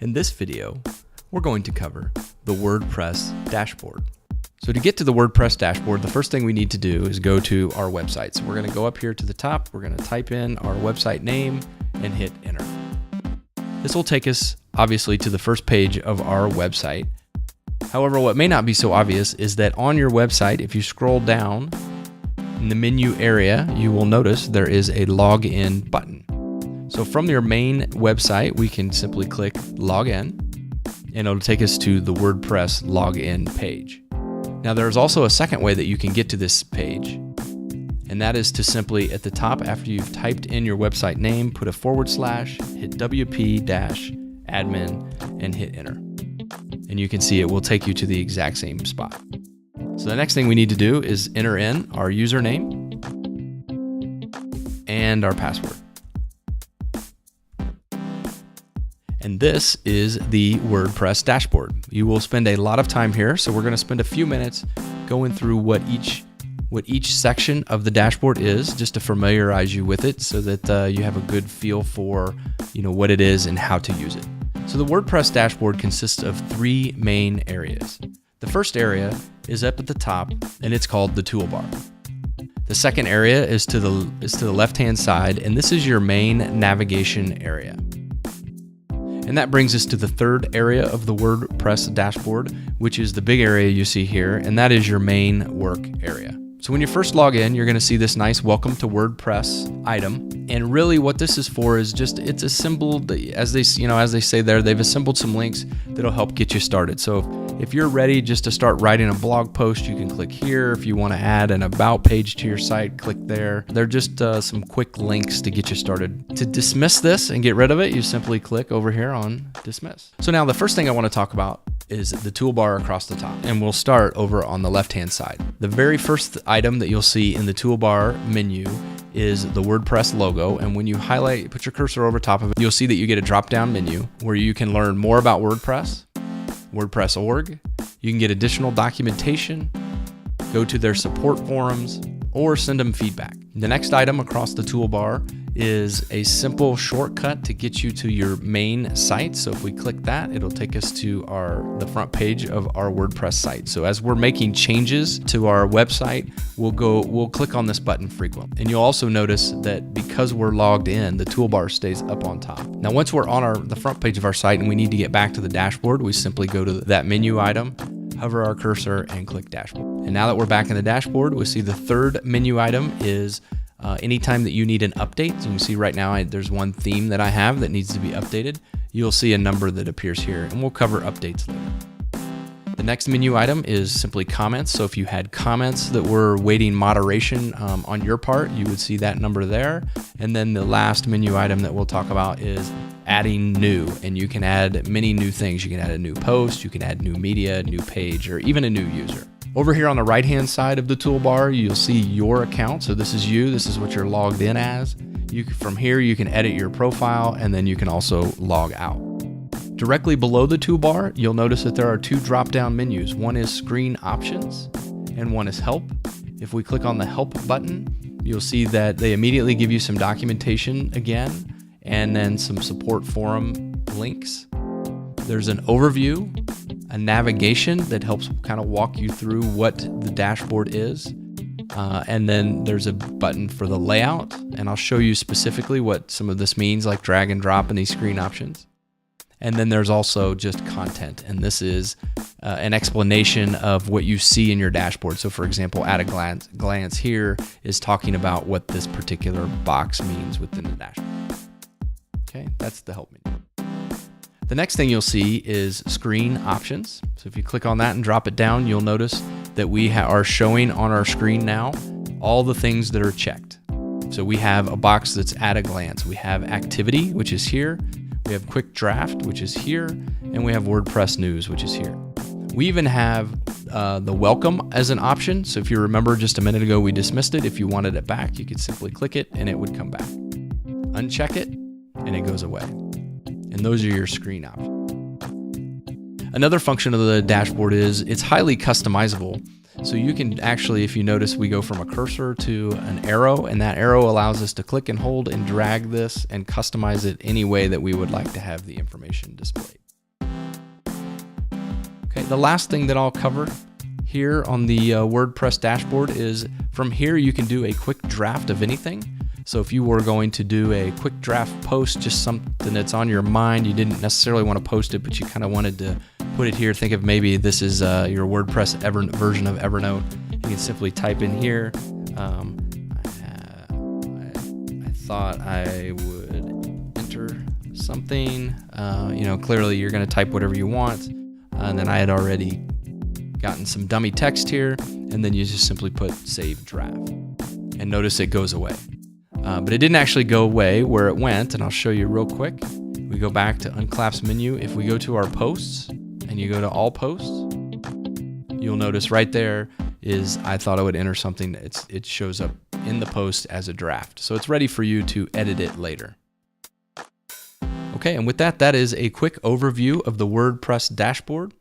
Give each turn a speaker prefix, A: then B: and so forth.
A: In this video, we're going to cover the WordPress dashboard. So to get to the WordPress dashboard, the first thing we need to do is go to our website. So we're going to go up here to the top, we're going to type in our website name and hit enter. This will take us obviously to the first page of our website. However, what may not be so obvious is that on your website, if you scroll down in the menu area, you will notice there is a login button. So from your main website, we can simply click login and it'll take us to the WordPress login page. Now there's also a second way that you can get to this page, and that is to simply at the top, after you've typed in your website name, put a /, hit wp-admin and hit enter. And you can see it will take you to the exact same spot. So the next thing we need to do is enter in our username and our password. And this is the WordPress dashboard. You will spend a lot of time here, so we're going to spend a few minutes going through what each section of the dashboard is, just to familiarize you with it, so that you have a good feel for what it is and how to use it. So the WordPress dashboard consists of three main areas. The first area is up at the top, and it's called the toolbar. The second area is to the left-hand side, and this is your main navigation area. And that brings us to the third area of the WordPress dashboard, which is the big area you see here, and that is your main work area. So when you first log in, you're going to see this nice Welcome to WordPress item. And really what this is for is just, it's assembled, as they say there, they've assembled some links that'll help get you started. So if you're ready just to start writing a blog post, you can click here. If you want to add an about page to your site, click there. They're just some quick links to get you started. To dismiss this and get rid of it, you simply click over here on dismiss. So now the first thing I want to talk about is the toolbar across the top, and we'll start over on the left-hand side. The very first item that you'll see in the toolbar menu is the WordPress logo, and when you highlight, put your cursor over top of it, you'll see that you get a drop-down menu where you can learn more about WordPress, WordPress org. You can get additional documentation, go to their support forums, or send them feedback. The next item across the toolbar is a simple shortcut to get you to your main site. So if we click that, it'll take us to the front page of our WordPress site. So as we're making changes to our website, we'll click on this button frequently. And you'll also notice that because we're logged in, the toolbar stays up on top. Now, once we're on the front page of our site and we need to get back to the dashboard, we simply go to that menu item, hover our cursor and click dashboard. And now that we're back in the dashboard, we see the third menu item is anytime that you need an update. So you can see right now there's one theme that I have that needs to be updated. You'll see a number that appears here, and we'll cover updates later. The next menu item is simply comments. So if you had comments that were waiting moderation on your part, you would see that number there. And then the last menu item that we'll talk about is adding new, and you can add many new things. You can add a new post, you can add new media, new page, or even a new user. Over here on the right-hand side of the toolbar, you'll see your account. So this is you, this is what you're logged in as. From here, you can edit your profile, and then you can also log out. Directly below the toolbar, you'll notice that there are two drop-down menus. One is screen options, and one is help. If we click on the help button, you'll see that they immediately give you some documentation again, and then some support forum links. There's an overview, a navigation that helps kind of walk you through what the dashboard is. And then there's a button for the layout, and I'll show you specifically what some of this means, like drag and drop in these screen options. And then there's also just content, and this is an explanation of what you see in your dashboard. So for example, at a glance here is talking about what this particular box means within the dashboard. Okay, that's the help menu. The next thing you'll see is screen options. So if you click on that and drop it down, you'll notice that we are showing on our screen now all the things that are checked. So we have a box that's at a glance. We have activity, which is here. We have quick draft, which is here. And we have WordPress news, which is here. We even have the welcome as an option. So if you remember just a minute ago, we dismissed it. If you wanted it back, you could simply click it and it would come back. Uncheck it and it goes away. And those are your screen options. Another function of the dashboard is it's highly customizable. So you can actually, if you notice, we go from a cursor to an arrow, and that arrow allows us to click and hold and drag this and customize it any way that we would like to have the information displayed. Okay, the last thing that I'll cover here on the WordPress dashboard is from here you can do a quick draft of anything. So if you were going to do a quick draft post, just something that's on your mind, you didn't necessarily want to post it, but you kind of wanted to put it here. Think of maybe this is your WordPress version of Evernote. You can simply type in here. I thought I would enter something. Clearly you're going to type whatever you want. And then I had already gotten some dummy text here, and then you just simply put save draft. And notice it goes away. But it didn't actually go away where it went, and I'll show you real quick. We go back to Unclasp's menu. If we go to our posts and you go to all posts, you'll notice right there is I thought I would enter something. It shows up in the post as a draft. So it's ready for you to edit it later. Okay, and with that, that is a quick overview of the WordPress dashboard.